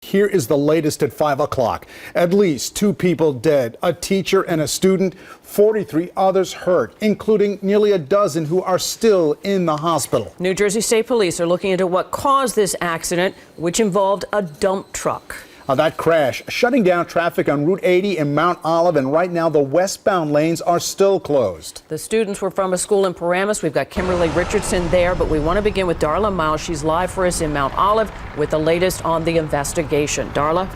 Here is the latest at 5 o'clock. At least 2 people dead, a teacher and a student, 43 others hurt, including nearly a dozen who are still in the hospital. New Jersey State Police are looking into what caused this accident, which involved a dump truck. That crash shutting down traffic on Route 80 in Mount Olive, and right now the westbound lanes are still closed. The students were from a school in Paramus. We've got Kimberly Richardson there, but we want to begin with Darla Miles. She's live for us in Mount Olive with the latest on the investigation. Darla?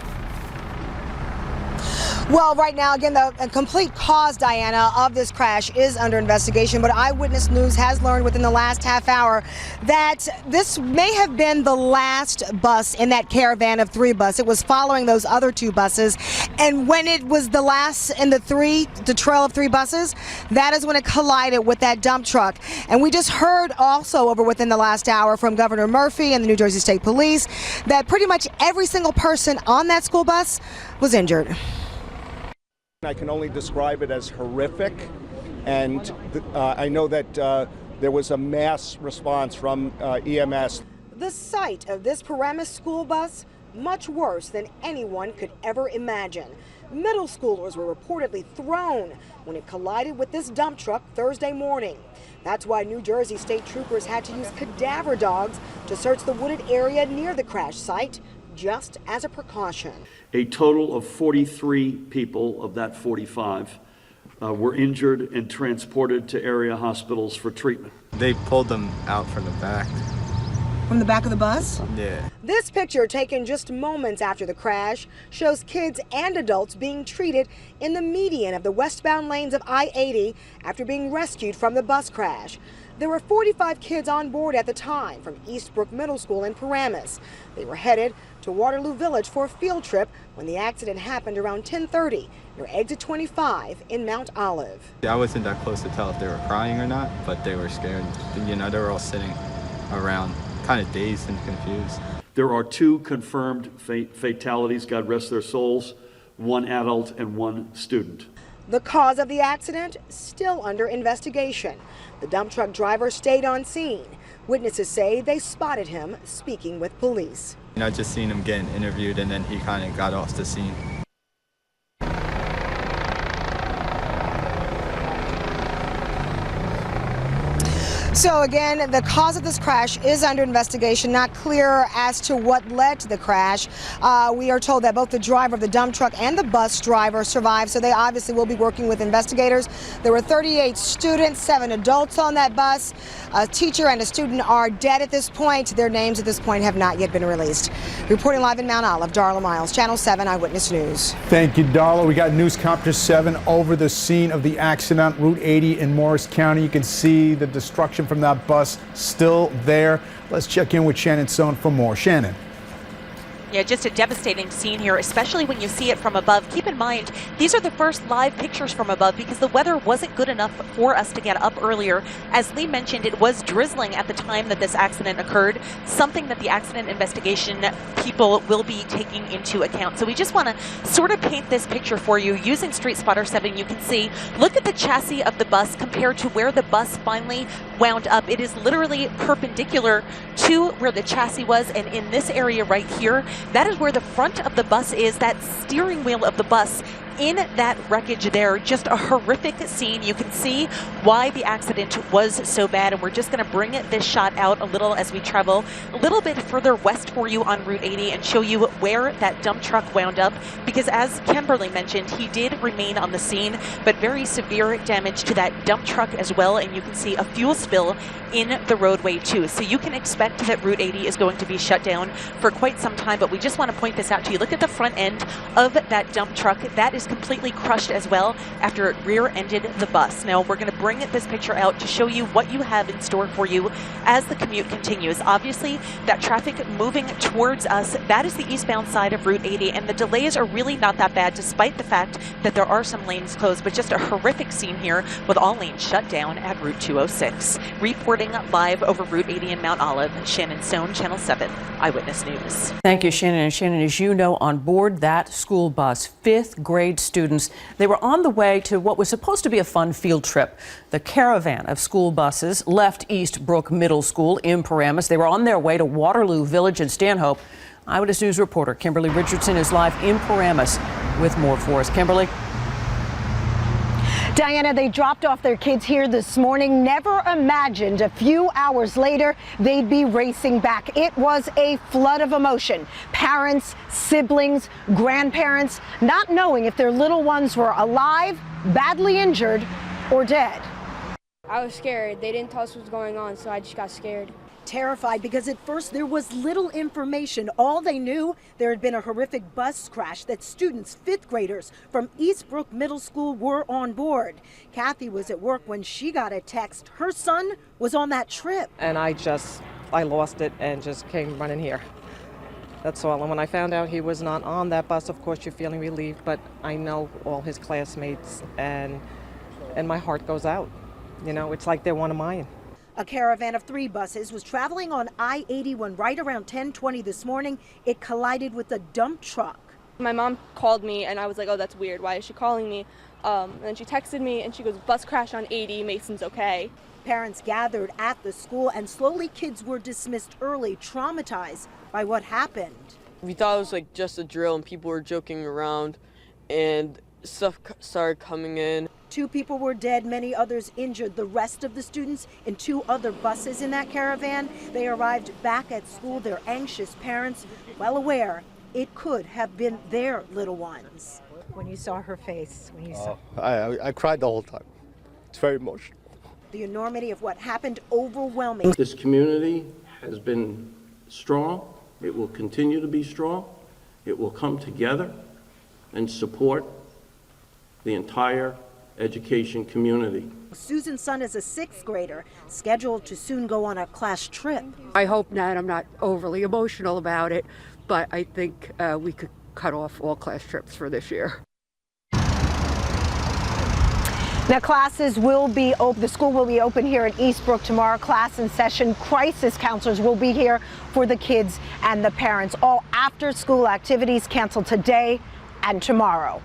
Well, right now, again, the complete cause, Diana, of this crash is under investigation, but Eyewitness News has learned within the last half hour that this may have been the last bus in that caravan of 3 bus. It was following those other 2 buses, and when it was the last in the trail of 3 buses, that is when it collided with that dump truck. And we just heard also over within the last hour from Governor Murphy and the New Jersey State Police that pretty much every single person on that school bus was injured. I can only describe it as horrific, and I know that there was a mass response from EMS. The sight of this Paramus school bus, much worse than anyone could ever imagine. Middle schoolers were reportedly thrown when it collided with this dump truck Thursday morning. That's why New Jersey state troopers had to use cadaver dogs to search the wooded area near the crash site, just as a precaution. A total of 43 people of that 45 were injured and transported to area hospitals for treatment. They pulled them out from the back. From the back of the bus? Yeah. This picture, taken just moments after the crash, shows kids and adults being treated in the median of the westbound lanes of I-80 after being rescued from the bus crash. There were 45 kids on board at the time from Eastbrook Middle School in Paramus. They were headed to Waterloo Village for a field trip when the accident happened around 10:30 near exit 25 in Mount Olive. I wasn't that close to tell if they were crying or not, but they were scared. You know, they were all sitting around kind of dazed and confused. There are 2 confirmed fatalities, God rest their souls, 1 adult and 1 student. The cause of the accident still under investigation. The dump truck driver stayed on scene. Witnesses say they spotted him speaking with police. I just seen him getting interviewed, and then he kind of got off the scene. So again, the cause of this crash is under investigation. Not clear as to what led to the crash. We are told that both the driver of the dump truck and the bus driver survived, so they obviously will be working with investigators. There were 38 students, 7 adults on that bus. A teacher and a student are dead at this point. Their names at this point have not yet been released. Reporting live in Mount Olive, Darla Miles, Channel 7 Eyewitness News. Thank you, Darla. We got Newscopter 7 over the scene of the accident, Route 80 in Morris County. You can see the destruction from that bus still there. Let's check in with Shannon Sohn for more. Shannon. Yeah, just a devastating scene here, especially when you see it from above. Keep in mind, these are the first live pictures from above because the weather wasn't good enough for us to get up earlier. As Lee mentioned, it was drizzling at the time that this accident occurred, something that the accident investigation people will be taking into account. So we just want to sort of paint this picture for you using Street Spotter 7. You can see, look at the chassis of the bus compared to where the bus finally wound up. It is literally perpendicular to where the chassis was, and in this area right here, that is where the front of the bus is, that steering wheel of the bus in that wreckage there. Just a horrific scene. You can see why the accident was so bad, and we're just going to bring this shot out a little as we travel a little bit further west for you on Route 80 and show you where that dump truck wound up, because as Kimberly mentioned, he did remain on the scene, but very severe damage to that dump truck as well, and you can see a fuel spill in the roadway too. So you can expect that Route 80 is going to be shut down for quite some time, but we just want to point this out to you. Look at the front end of that dump truck. That is completely crushed as well after it rear-ended the bus. Now we're going to bring this picture out to show you what you have in store for you as the commute continues. Obviously, that traffic moving towards us, that is the eastbound side of Route 80, and the delays are really not that bad despite the fact that there are some lanes closed, but just a horrific scene here with all lanes shut down at Route 206. Reporting live over Route 80 in Mount Olive, Shannon Sohn, Channel 7 Eyewitness News. Thank you, Shannon. And Shannon, as you know, on board that school bus, 5th grade students, they were on the way to what was supposed to be a fun field trip. The caravan of school buses left Eastbrook Middle School in Paramus. They were on their way to Waterloo Village in Stanhope. Eyewitness News reporter Kimberly Richardson is live in Paramus with more for us. Kimberly. Diana, they dropped off their kids here this morning. Never imagined a few hours later they'd be racing back. It was a flood of emotion. Parents, siblings, grandparents, not knowing if their little ones were alive, badly injured, or dead. I was scared. They didn't tell us what was going on, so I just got scared. Terrified because at first there was little information. All they knew, there had been a horrific bus crash that students, 5th graders from Eastbrook Middle School were on board. Kathy was at work when she got a text. Her son was on that trip. And I lost it and just came running here. That's all. And when I found out he was not on that bus, of course you're feeling relieved, but I know all his classmates and my heart goes out. You know, it's like they're one of mine. A caravan of 3 buses was traveling on I-80 right around 10:20 this morning. It collided with a dump truck. My mom called me and I was like, oh, that's weird. Why is she calling me? And then she texted me and she goes, bus crash on 80, Mason's okay. Parents gathered at the school and slowly kids were dismissed early, traumatized by what happened. We thought it was like just a drill and people were joking around and stuff started coming in. 2 people were dead, many others injured. The rest of the students in 2 other buses in that caravan, they arrived back at school. Their anxious parents, well aware it could have been their little ones. When you saw her face, when you saw... I cried the whole time. It's very emotional. The enormity of what happened overwhelming. This community has been strong. It will continue to be strong. It will come together and support the entire education community. Susan's son is a 6th grader, scheduled to soon go on a class trip. I hope not. I'm not overly emotional about it, but I think we could cut off all class trips for this year. Now classes will be open, the school will be open here in Eastbrook tomorrow. Class in session. Crisis counselors will be here for the kids and the parents. All after school activities canceled today and tomorrow.